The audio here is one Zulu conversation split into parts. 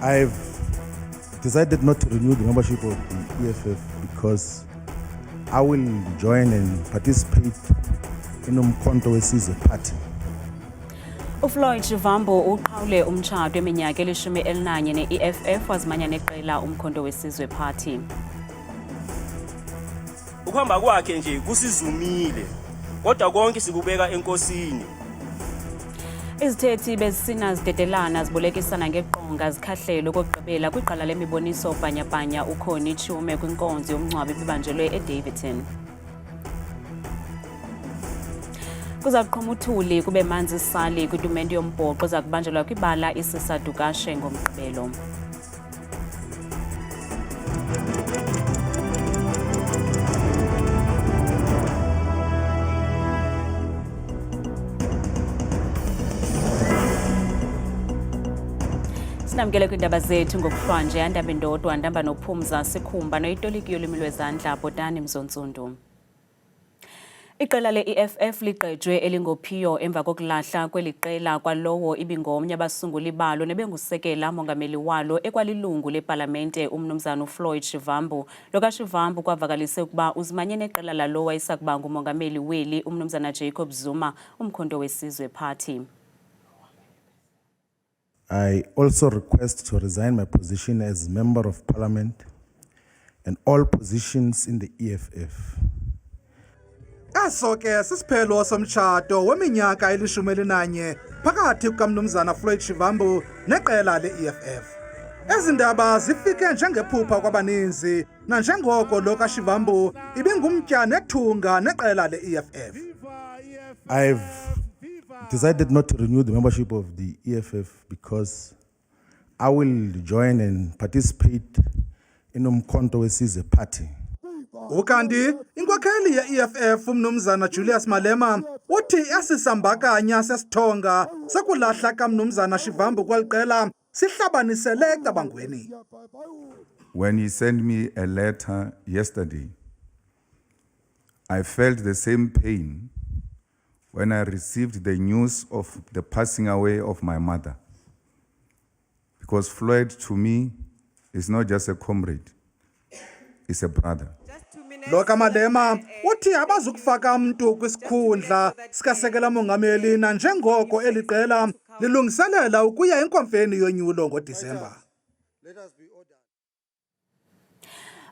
I've decided not to renew the membership of the EFF because I will join and participate in Umkhonto weSizwe Party. uFloyd Shivambu uqhawule umtshato eminyaka eli-11 ne-EFF wazimanya neqela Umkhonto weSizwe Party. Ukuhamba kwakhe nje kusizumile kodwa konke sikubeka enkosini. Izithethi bezisina zidedelana zibolekisana ngeqonga zikhahlelo kokugqibela kwiqala lemiboniso bhanyabhanya uKhoni Chiume kwinkonzo yomncwabi ebibanjelwe eDaveyton. Kuza kuqhuma uthuli kube manzi isali kwitumente yombhoxo za kubanjelwa kwibala iSisa Dukashe ngomgqibelo. Sinamkele kwindaba zethu ngokuhlwanje andaba indodwa ndamba nophumza sikhumba noyitoliki yolimi lwezandla Botani Mzontsundu. Iqela le-EFF ligqejwe elingophiyo emva kokulahla kweliqela kwalowo ibingomnye abasunguli balo nebengusekela mongameli walo ekwalilungu lepalamente umnumzana uFloyd Shivambu. LokaShivambu kwavakalise ukuba uzimanye neqela lalo wayesakuba ngumongameli weli umnumzana Jacob Zuma Umkhonto weSizwe Party. I also request to resign my position as Member of Parliament and all positions in the EFF. Eso ke sisiphelo somtshato weminyaka eli-11 phakathi kukamnumzana Floyd Shivambu neqela le-EFF. Ezi ndaba zifike njengephupha kwabaninzi nanjengoko lo kaShivambu ibingumtya nethunga neqela le-EFF. I've decided not to renew the membership of the EFF because I will join and participate in Umkhonto weSizwe Party. Ukanti inkokheli ye-EFF umnumzana Julius Malema uthi esisambakanya sesithonga sekulahla kamnumzana Shivambu kwaliqela sihlabanisele ecabangweni. When he sent me a letter yesterday, I felt the same pain when I received the news of the passing away of my mother. Because Floyd to me is not just a comrade, he's a brother. Loka Malema uthi abazukufaka umuntu kwisikhundla sikasekela mongameli nanjengoko eliqela lilungiselela ukuya enkomfeni yonyulo ngoDisemba.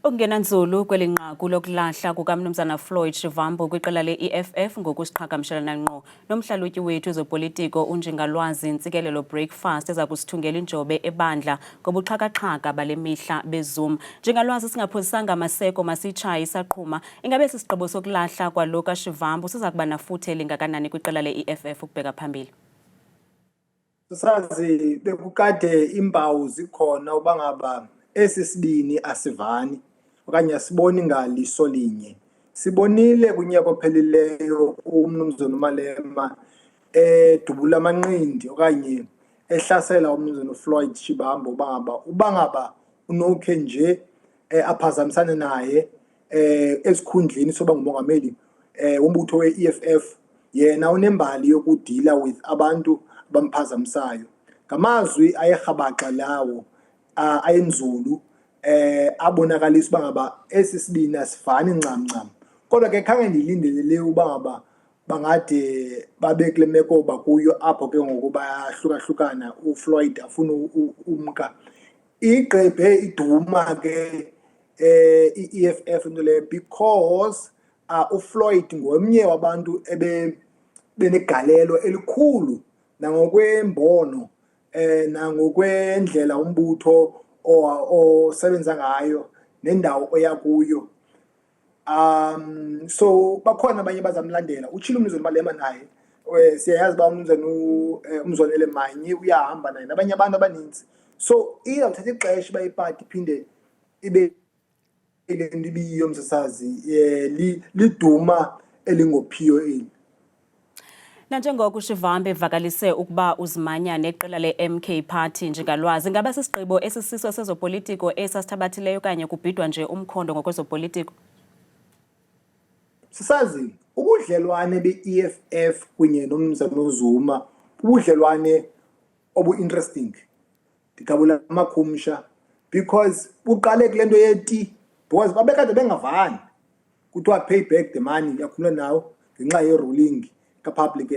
Ukungena nzulu kwelinqaku lokulahla kukamnumzana Floyd Shivambu kwiqela le-EFF ngokusiqhagamshelana ngqo nomhlalutyi wethu wezopolitiko uNjingalwazi Ntsikelelo Breakfast eza kusithungela injobe ebandla ngobuxhakaxhaka bale mihla beZoom. Njengalwazi singaphosisanga amaseko masitshaye isaqhuma ingabe sisigqibo sokulahla kwalo kaShivambu siza kuba nafuthe lingakanani kwiqela le-EFF ukubheka phambili. Sazi bekukade impawu zikhona ubangaba esisibini asivani okanye asiboni ngaliso linye. Sibonile kunyaka ophelileyo umnumzana Malema edubula amanqindi okanye ehlasela umnumzana uFloyd Shivambu ubangaba unokhe nje aphazamisane naye esikhundleni soba ngumongameli wombutho we-EFF. Yena unembali yokudila with abantu abamphazamisayo. Ngamazwi ayerhabaxa lawo ayenzulu abonakalisa bangaba esisibini asifani ncamncam. Kodwa ke khange ndilindelele ubangaba bangade babe kule meko bakuyo apho ke ngoku bayahlukahlukana uFloyd afuna umka. Igqebhe iduma ke i-EFF into le because uFloyd ngomnye wabantu benegalelo elikhulu nangokwembono nangokwendlela umbutho osebenza ngayo nendawo oya kuyo. So bakhona abanye bazamlandela utshilo umnumzana Malema naye siyayazi ba umnumzana uMzwanele Manyi uyahamba naye nabanye abantu abaninzi. So izawuthatha ixesha bayipati iphinde ibe lento ibiyo msasazi liduma elingophiyo eli. Nanjengoko uShivambu evakalise ukuba uzimanya neqela le-MK Party Njengalwazi ngaba sisigqibo esisiso sezopolitiko esasithabathileyo kanye kubhidwa nje umkhondo ngokwezopolitiko. Sisazi ubudlelwane be-EFF kunye nomnumzana uZuma ubudlelwane obu-interesting. Ndikabula amakhumsha because uqale kule nto yeti because babekade bengavani kuthiwa pay back the money yakhuluma nawo ngenxa ye-ruling ka-public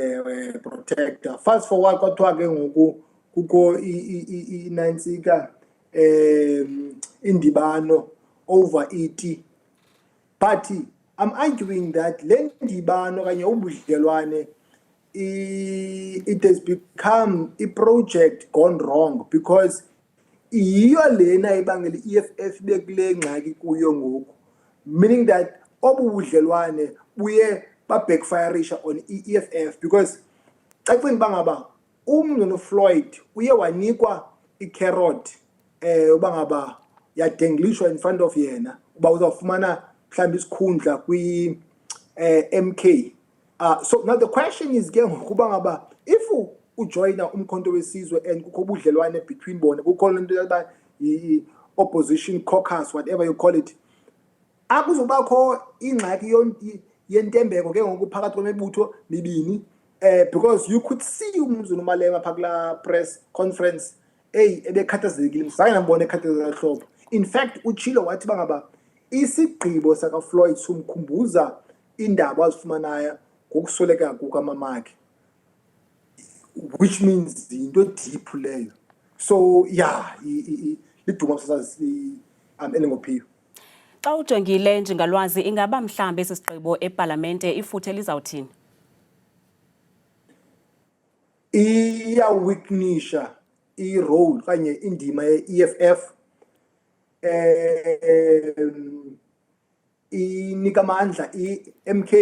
protector. Fast forward kwathiwa ke ngoku kukho inantsika indibano over iti. But I'm arguing that le ndibano kanye ubudlelwane it has become a project gone wrong because iyo lena ibangela i-EFF bekule ngxaki kuyo ngoku, meaning that obu budlelwane buye backfireisha on i-EFF because cacini bangaba umntu Floyd uye wanikwa i-carrot ubangaba yadenglishwa in front of yena uba uzawufumana mhlawumbe isikhundla kwi MK. So now the question is ke ngokuba ngaba if ujoina umkhonto wesizwe and kukho ubudlelwane between bona kukho lento yokuba i-opposition caucus whatever you call it, akuzobakho ingxaki yentembeko ke ngoku phakathi kwemibutho mibini because you could see uMzulu Malema phakula press conference ebekhathazekile msake nambona ekhathazeka hlobo. In fact uchilo wathi bangaba isigqibo saka Floyd sumkhumbuza indaba azifumanayo ngokusweleka kukamamaki, which means into deep leyo. So yeah, liduma msasazi elingophio. Xa ujongile njengalwazi ingaba mhlambe esisigqibo eParlamente ifuthe lizawuthini? Iyawiknisha i-role kanye indima ye-EFF inika amandla i-MK.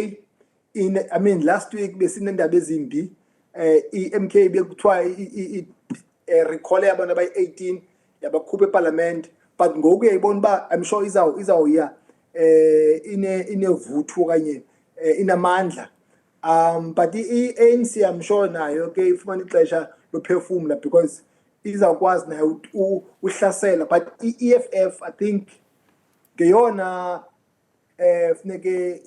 I mean last week besinendaba ezimbi i-MK bekuthiwa recall abantu abayi-18 yabakhupha eParliament, but ngoku uyayibona uba I'm sure izawuya inevuthu kanye inamandla. But i-ANC I'm sure nayo ke ifumana ixesha lophefumla because izawukwazi nayo uhlasela, but i-EFF I think ngeyona funeke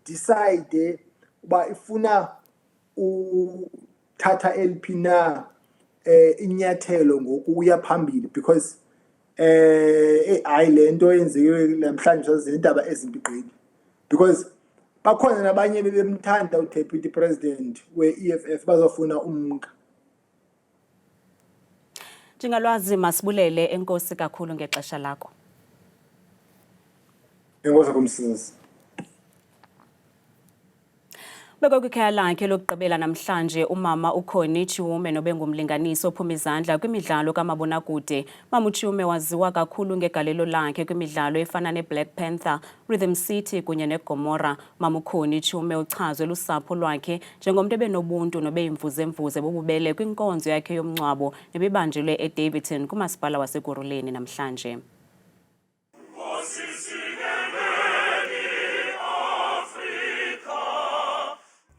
decide uba ifuna uthatha eliphi na inyathelo ngokuya phambili because hayi lento yenziwe namhlanje zindaba ezimbiqini because bakhona nabanye bebemthanda uDeputy President we-EFF bazofuna umnqa. Njengalwazi masibulele, enkosi kakhulu ngexesha lakho. Enkosi kumsisi. Beko kwikhaya lakhe lokugqibela namhlanje umama uConnie Chiume nobengumlinganiso ophuma izandla kwimidlalo kamabonakude. Mama uChiume waziwa kakhulu ngegalelo lakhe kwimidlalo efana neBlack Panther, Rhythm City kunye neGomorrah. Mama uConnie Chiume uchazwe lusapho lwakhe njengomntu ebenobuntu nobeyimvuze-mvuze bobubele kwinkonzo yakhe yomngcwabo nebibanjelwe eDaveyton kumasipala waseGoruleni namhlanje.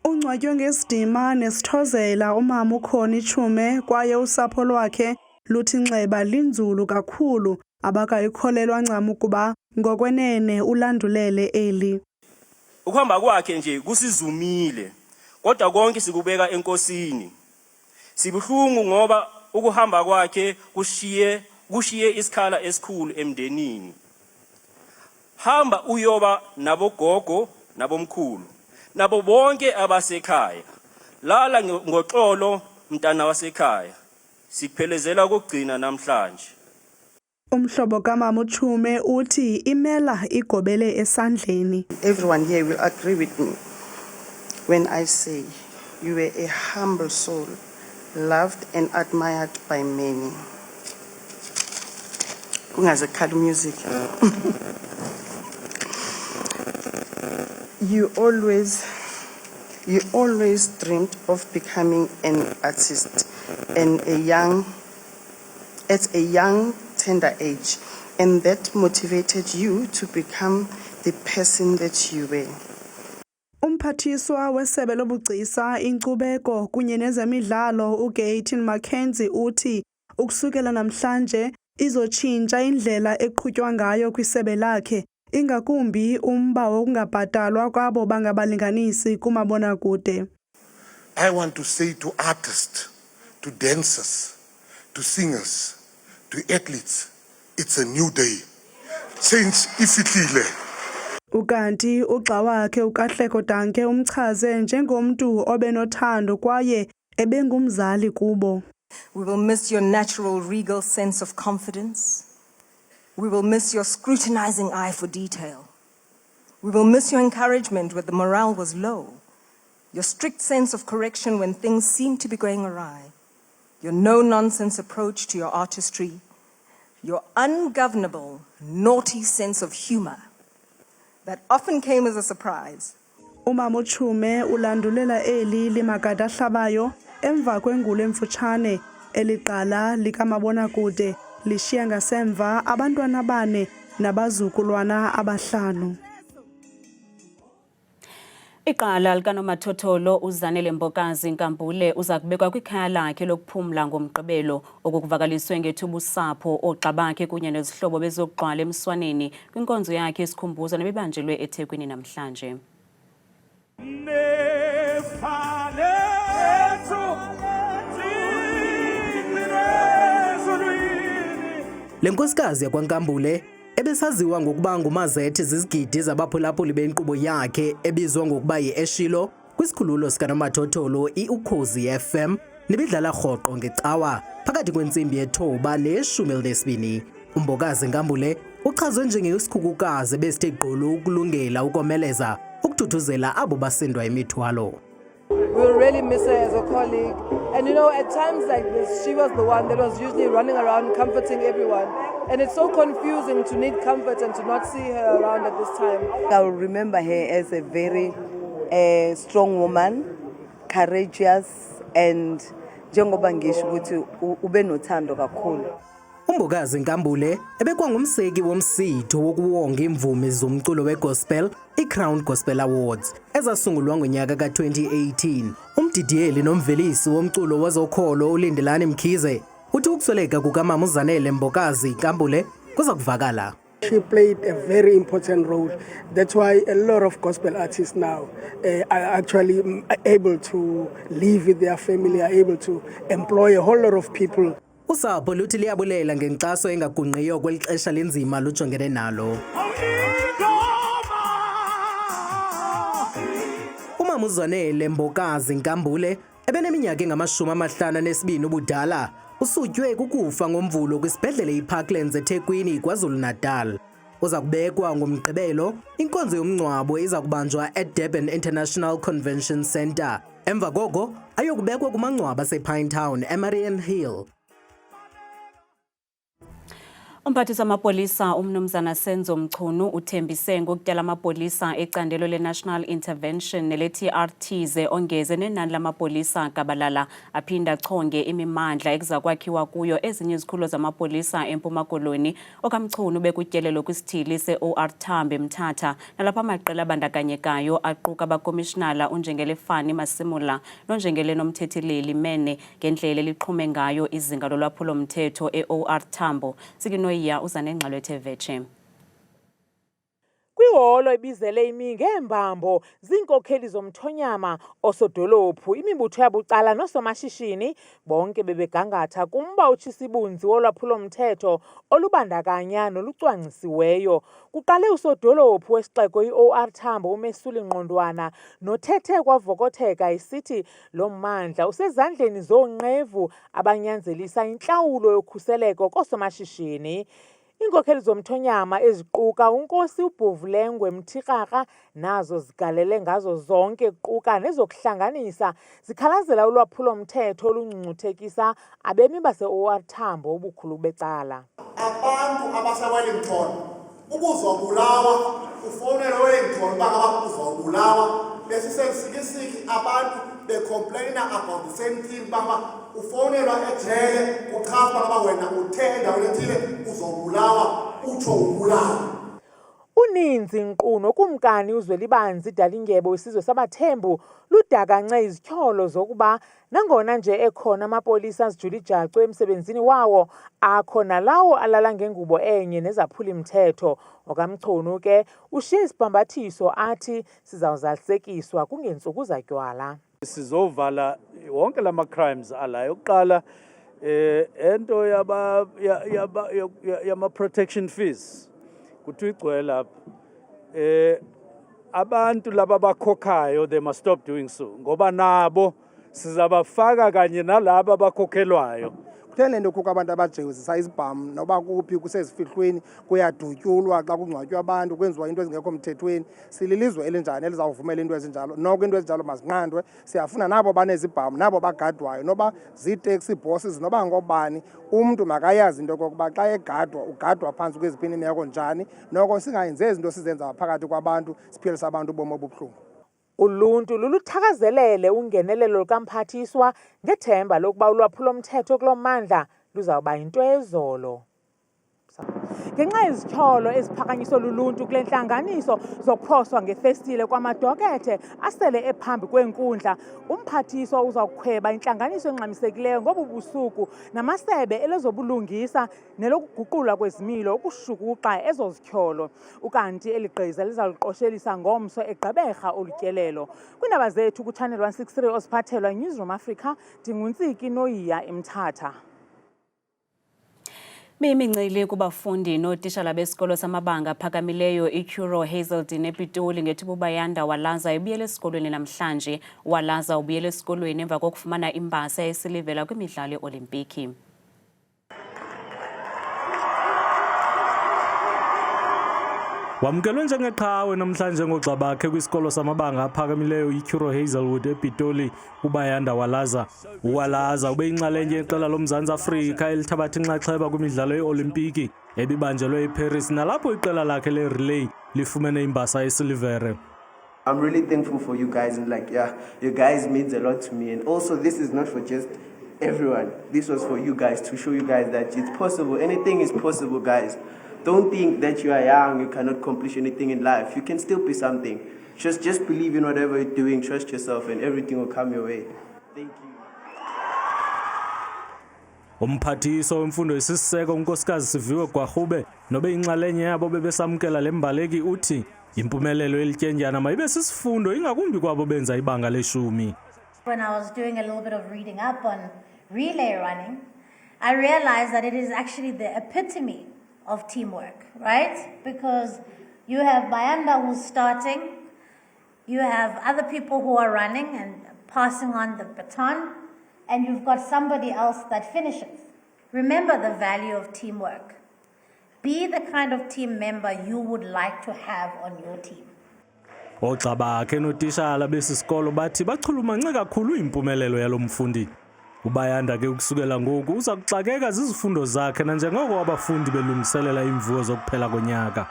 Ungcwatywe ngesidima nesithozela umama uConnie Chiume kwaye usapho lwakhe luthi nxeba linzulu kakhulu abakayikholelwa ncam ukuba ngokwenene ulandulele eli. Ukuhamba kwakhe nje kusizumile kodwa konke sikubeka enkosini. Sibuhlungu ngoba ukuhamba kwakhe kushiye isikhala esikhulu emndenini. Hamba uyoba nabogogo nabomkhulu nabo bonke abasekhaya. Lala ngoxolo mntana wasekhaya. Sikuphelezela ukugcina namhlanje. Umhlobo kamama uChiume uthi imela igobele esandleni. Everyone here will agree with me when I say you were a humble soul, loved and admired by many. Kungazekhali music. You always dreamed of becoming an artist and at a young tender age, and that motivated you to become the person that you were. Umphathiswa wesebe lobugcisa, inkcubeko kunye nezemidlalo uGayton Mackenzie uthi ukusukela namhlanje izotshintsha indlela eqhutywa ngayo kwisebe lakhe, ingakumbi umba wokungabhatalwa kwabo bangabalinganisi kumabonakude. I want to say to artists, to dancers, to singers, to athletes, it's a new day. Change ifihlile. Ukanti ugxa wakhe uKatlego Danke umchaze njengomntu obenothando kwaye ebengumzali kubo. We will miss your natural regal sense of confidence. We will miss your scrutinizing eye for detail. We will miss your encouragement when the morale was low, your strict sense of correction when things seemed to be going awry, your no-nonsense approach to your artistry, your ungovernable, naughty sense of humor that often came as a surprise. Umama uChume ulandulela eli limagada ahlabayo emva kwengulo emfutshane eliqala likamabonakude lishiya ngasemva abantwana bane nabazukulwana abahlanu. Iqala likanomathotholo uZanele Mbokazi Nkambule uza kubekwa kwikhaya lakhe lokuphumla ngomgqibelo okuvakaliswe ngethuba usapho oogxa bakhe kunye nezihlobo bezokugcwala emswaneni kwinkonzo yakhe esikhumbuzo nebibanjelwe eThekwini namhlanje. Le nkosikazi yakwaNkambule ebesaziwa ngokuba ngumazethe zizigidi zabaphulaphuli benkqubo yakhe ebizwa ngokuba yi-Eshilo kwisikhululo sikanomathotholo iUkhozi FM nebidlala rhoqo ngecawa phakathi kwentsimbi yethoba ne-12. uMbokazi Nkambule uchazwe njengesikhukukazi ebesithe gqolo ukulungela ukomeleza ukuthuthuzela abo basindwa imithwalo. We will really miss her as a colleague. And you know, at times like this, she was the one that was usually running around comforting everyone. And it's so confusing to need comfort and to not see her around at this time. I will remember her as a very strong woman, courageous, and njengoba ngisho ukuthi ube nothando kakhulu. uMbokazi Nkambule ebekwa ngumseki womsitho wokuwonga imvumi zomculo wegospel iCrown Gospel Awards ezasungulwa ngonyaka ka-2018. Umdidiyeli nomvelisi womculo wezokholo uLindelani Mkhize uthi ukusweleka kukamama uZanele Mbokazi Nkambule kuza kuvakala. She played a very important role. That's why a lot of gospel artists now are actually able to live with their family, are able to employ a whole lot of people. Usapho luthi liyabulela ngenkxaso engagungqiyo kweli xesha lenzima lujongene nalo. Umama uZanele Mbokazi Nkambule ebeneminyaka engama-52 ubudala usutywe kukufa ngomvulo kwisibhedlele iParklands eThekwini KwaZulu-Natal. Uza kubekwa ngomgqibelo inkonzo yomngcwabo iza kubanjwa eDurban International Convention Centre. Emva koko ayokubekwa kumangcwaba asePinetown eMarian Hill. Umphathisi wamapolisa uMnumzana Senzo Mchunu uthembise ngokutyala amapolisa ecandelo le-National Intervention nele-TRT ze ongeze nenani lamapolisa gabalala aphinda achonge imimandla ekuza kwakhiwa kuyo ezinye izikhululo zamapolisa eMpuma Koloni. OkaMchunu bekutyelelo kwisithili se-OR Tambo Mthatha nalapha amaqela abandakanyekayo aquka abakomishinala uNjengele Fani Masimula noNjengele Nomthethileli Mene ngendlela eliqhume ngayo izinga lolwaphulo-mthetho e-OR Tambo. Ya uzanengqalwethe vetshe. Kwiholo ibizele imi ngeembambo ziinkokheli zomthonyama osodolophu imibutho yabucala nosomashishini bonke bebegangatha kumba utshisibunzi wolwaphulo-mthetho olubandakanya nolucwangcisiweyo. Kuqale usodolophu wesixeko iOR Tambo uMesuli Ngqondwana nothethe kwavokotheka isithi lo mmandla usezandleni zoonqevu abanyanzelisa intlawulo yokhuseleko koosomashishini. Iinkokheli zomthonyama eziquka uNkosi uBhovulengwe Mthikaka nazo zigalele ngazo zonke kuquka nezokuhlanganisa zikhalazela ulwaphulo-mthetho olungcungcuthekisa abemi base-OR Tambo ubukhulu becala. Abantu abaseWellington ukuzobulawa ufonela Wellington uba uzobulawa besisesikisiki abantu becomplaina about the same thing baba ufonelwa ejele kuchaza baba wena uthenda welethile uzobulawa utsho ubulawa. Uninzi nkquno kumkani uZwelibanzi Dalindyebo wesizwe sabaThembu ludakance izityholo zokuba nangona nje ekhona amapolisa azijula ijacu emsebenzini wawo akho nalawo alala ngengubo enye nezaphuli-mthetho. OkaMchunu ke ushiye isibhambathiso athi sizawuzalisekiswa kungeentsuku zatywala. Sizovala wonke lama crimes ala yokuqala ento yama protection fees kuthi igcwele lapha abantu laba bakhokhayo they must stop doing so ngoba nabo sizabafaka kanye nalabo abakhokhelwayo. Kutheni lento khukho abantu abajezisa izibhamu noba kuphi kusezifihlweni kuyadutyulwa xa kungcwatywa abantu kwenziwa into ezingekho mthethweni sililizwe elinjani elizawuvumela into ezinjalo noko into ezinjalo mazinqandwe siyafuna nabo banezibhamu nabo bagadwayo noba ziitaxi bosses noba ngobani umntu makayazi into yokokuba xa egadwa ugadwa phantsi kweziphi imeko njani noko singayenzi izinto sizenza phakathi kwabantu siphilisa abantu ubomi obubuhlungu. Uluntu luluthakazelele ungenelelo lukamphathiswa ngethemba lokuba ulwaphulomthetho kulo mmandla luzawuba yinto ezolo. Ngenxa yezityholo eziphakanyiswa luluntu kule ntlanganiso zokuphoswa ngefestile kwamadokethe asele ephambi kwenkundla, umphathiswa uzawukhweba intlanganiso engxamisekileyo ngobu busuku namasebe elezobulungisa nelokuguqulwa kwezimilo ukushukuxa ezo zityholo. Ukanti eli gqiza lizawuliqoshelisa ngomso eGqeberha olutyelelo. Kwiindaba zethu kuChannel 163 osiphathelwa Newsroom Africa, ndinguntsiki Noyiya Imthatha. Mimincili kubafundi nootitshala besikolo samabanga aphakamileyo iCuro Hazelden ePitoli ngethuba uBayanda Walaza ubuyele esikolweni namhlanje. Walaza ubuyele esikolweni emva kokufumana imbasa esilivela kwimidlalo ye-Olimpiki. Wamkelwe njengeqhawe namhlanje ngoogxa bakhe kwisikolo samabanga aphakamileyo iCuro Hazelwood ePitoli uBayanda Walaza. uWalaza ube yinxalenye yeqela loMzantsi Afrika elithabatha inxaxheba kwimidlalo ye-Olimpiki ebibanjelwe eParis nalapho iqela lakhe le-relay lifumene imbasa esilivere. I'm really thankful for you guys and you guys means a lot to me, and also this is not for just everyone. This was for you guys to show you guys that it's possible. Anything is possible, guys. Don't think that you are young, you cannot accomplish anything in life. You can still be something. Just believe in whatever you're doing, trust yourself, and everything will come your way. Thank you. Umphathiso wemfundo yesiseko unkosikazi Siviwe Gwarhube nobe inxalenye yabo bebesamkela le mbaleki uthi impumelelo elityendyana mayibe sisifundo ingakumbi kwabo benza ibanga leshumi. When I was doing a little bit of reading up on relay running, I realized that it is actually the epitome of teamwork, right? Because you have Bayanda who's starting, you have other people who are running and passing on the baton, and you've got somebody else that finishes. Remember the value of teamwork. Be the kind of team member you would like to have on your team. Ogxa bakhe nootitshala besi sikolo bathi bachulumance kakhulu impumelelo yalo mfundi. uBayanda ke ukusukela ngoku uza kuxakeka zizifundo zakhe nanjengoko abafundi belungiselela imvuo zokuphela konyaka.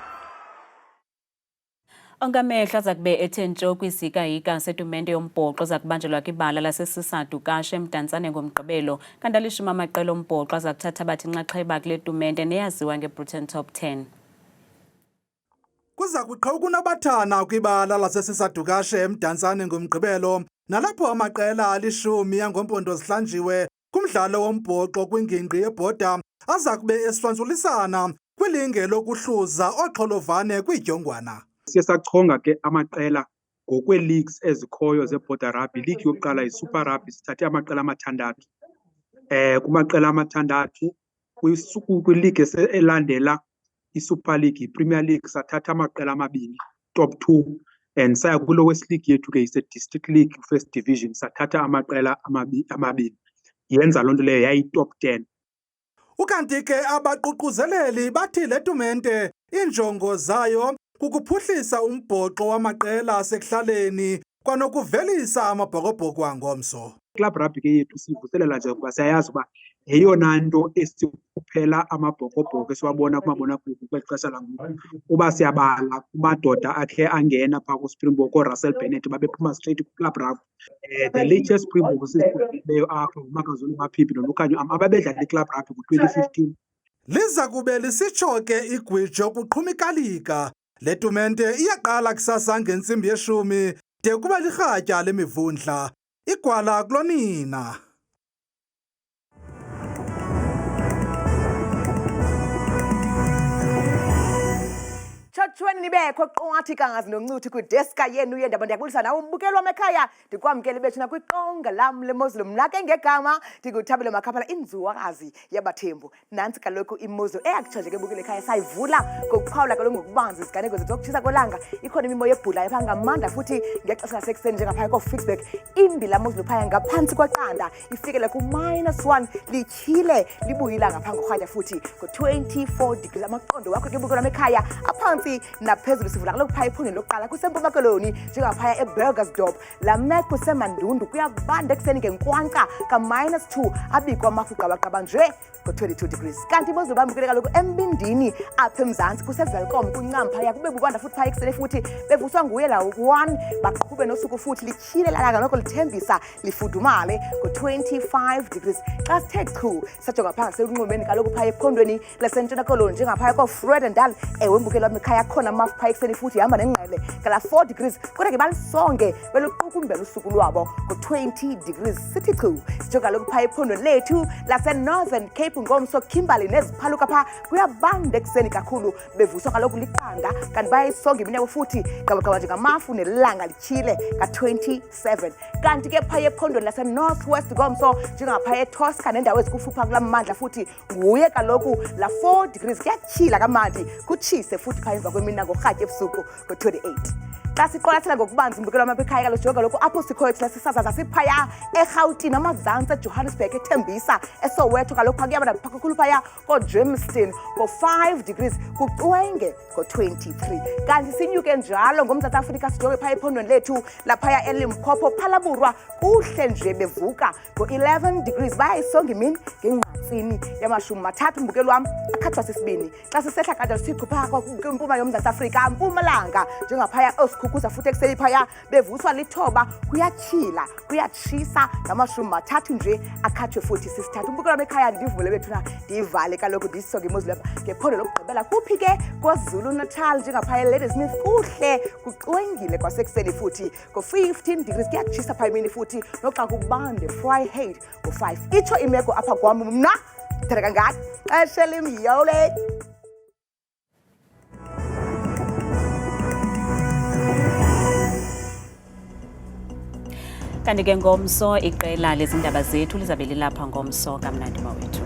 Ongamehla zakube ethentsho kwisikayika setumente yombhoxo zakubanjelwa kwibala lasesisadu kashe emdantsane ngomgqibelo kanti alishumi amaqela ombhoxo azakuthatha bathi inxaxheba kule tumente neyaziwa ngeBritain Top 10. Kuza kuqhawuka kunabathana kwibala lasesisadu kashe emdantsane ngomgqibelo nalapho amaqela alishumi angompondo zihlanjiwe kumdlalo wombhoxo kwingingqi yebhoda aza kube esihlanzulisana kwilinge lokuhluza oxholovane kwiidyongwana. Siye sachonga ke amaqela ngokwe-leagues ezikhoyo zeBorder Rugby. League yokuqala yiSuper Rugby, sithathe amaqela amathandathu. Kumaqela amathandathu kwi-league elandela iSuper League, iPremier League, sathatha amaqela amabini, top 2, and saya kulo West League yethu ke ise-District League, First Division, sathatha amaqela amabini. Yenza loo nto leyo yayi-top 10. Ukanti ke abaququzeleli bathi le tumente injongo zayo kukuphuhlisa umbhoxo wamaqela asekuhlaleni kwanokuvelisa amabhokobhoko angomso. Club Rugby ke yethu sivuselela nje ukuba siyayazi uba yeyona nto esikuphela amabhokobhoko esiwabona kumabonakude kweli xesha langoku. Uba siyabala kumadoda akhe angena phaa kuSpringbok, Russell Bennett babephuma straight kuClub Rugby. The latest Springbok sizileyo apha nguMakazole Mapimpi noLukhanyo ababedlala iClub Rugby ngo-2015. Liza kube lisitsho ke igwiji okuqhumikalika. Le tumente iyaqala kusasa ngentsimbi yeshumi de kuba lirhatya lemivundla. Igwala kulonina. Chochweni nibekho qongathi kangazi noncuthi kwideska yenu yendaba ndiyabulisa nawe umbukelwa ekhaya ndikwamkele bethuna kwiqonga lam leMozulu mnake ngegama ndikuthabile makhaphala inzuwakazi yabathembu nansi kaloku imozulu eyakutshaje ke bukele ekhaya sayivula ngokuphawula kaloku ngokubanzi iziganeko zethu zokutshisa kwelanga ikhona imimoya ebhulayo phaa ngamandla futhi ngexesha lasekuseni njengaphaya koFixburg imbi lamozulu phaya ngaphantsi kweqanda ifikele ku-1 lityhile libuyila ngaphaa ngorhatya futhi ku-24 degrees amaqondo wakho ke bukelwa ekhaya aphansi naphezulu sivula kaloku phaya ephondweni lokuqala kusempuma koloni njengaphaya eBurgersdorp la meko semandundu kuyabanda ekuseni ngenkwanka ka-2 abikwa amafugabagaba nje ku-22 degrees kanti imozulu bambukele kaloku embindini apha emzantsi kusevelcom kuncam phaya kube bubanda futhi phaya ekuseni futhi bevuswa nguye la 1 baqhube nosuku futhi lityhile lalanga noko lithembisa lifudumale ku-25 degrees xa sithe chu sajonga phaa ngaselunxwemeni kaloku phaya ephondweni lasentshona koloni njengaphaya koFredendal ewe mbukelo ekhaya khona amafu phaya ekuseni futhi ihamba nengqele ngala 4 degrees kodwa ke balisonge beluqukumbela usuku lwabo ku-20 degrees sithi chu sijonga kaloku phaya ephondweni lethu laseNorthern Cape ngomso Kimberley neziphaluka phaa kuyabanda ekuseni kakhulu bevuswa kaloku liqanda kanti bayayisonga imineko futhi gabagaba njengamafu nelanga lityhile ka-27 kanti ke phaya ephondweni laseNorthwest ngomso njengaphaya eTosca nendawo ezikufupha kula mmandla futhi nguye kaloku la 4 degrees kuyatyhila kamandi kutshise futhi phaya emva kwemini ngorhatya ebusuku ku-28 xa siqwalasela ngokubanzi mbukelo amapha ekhaya kaloku jonga kaloku apho sikhoyo thina sisazaza siphaya eRhawutini amazantsi eJohannesburg eThembisa eSoweto kaloku phaa kuyaba kakhulu phaya koJermiston ko-5 degrees kucwenge ko-23 kanti sinyuke njalo ngoMzantsi Afrika sijonge phaya ephondweni lethu laphaya eLimpopo phalaburwa kuhle nje bevuka ngo-11 degrees bayayisonga imini ngengqatsini ya-30 mbukelo wam akhathwa sisibini xa sisehla kade sichupha kwimpuma yoMzantsi Afrika mpumalanga njengaphaya osikhukhuza futhi ekuseni phaya bevuswa lithoba kuyatyhila kuyatshisa nga-30 nje akhathwe futhi sisithathu umbukelo ekhaya ndivule bethuna ndiyivale kaloku ndisonge imozulu ngephondo lokugqibela kuphi ke KwaZulu Natal njengaphaya eLadysmith kuhle kuqwengile kwasekuseni futhi ko-15 degrees kuyatshisa phaya imini futhi noxa kubande Vryheid ngo-5 itsho imeko apha kwam mna ndithanda kangaka xesha limyole kanti ke ngomso iqela lezindaba zethu lizabe lilapha ngomso kamnandi mawethu.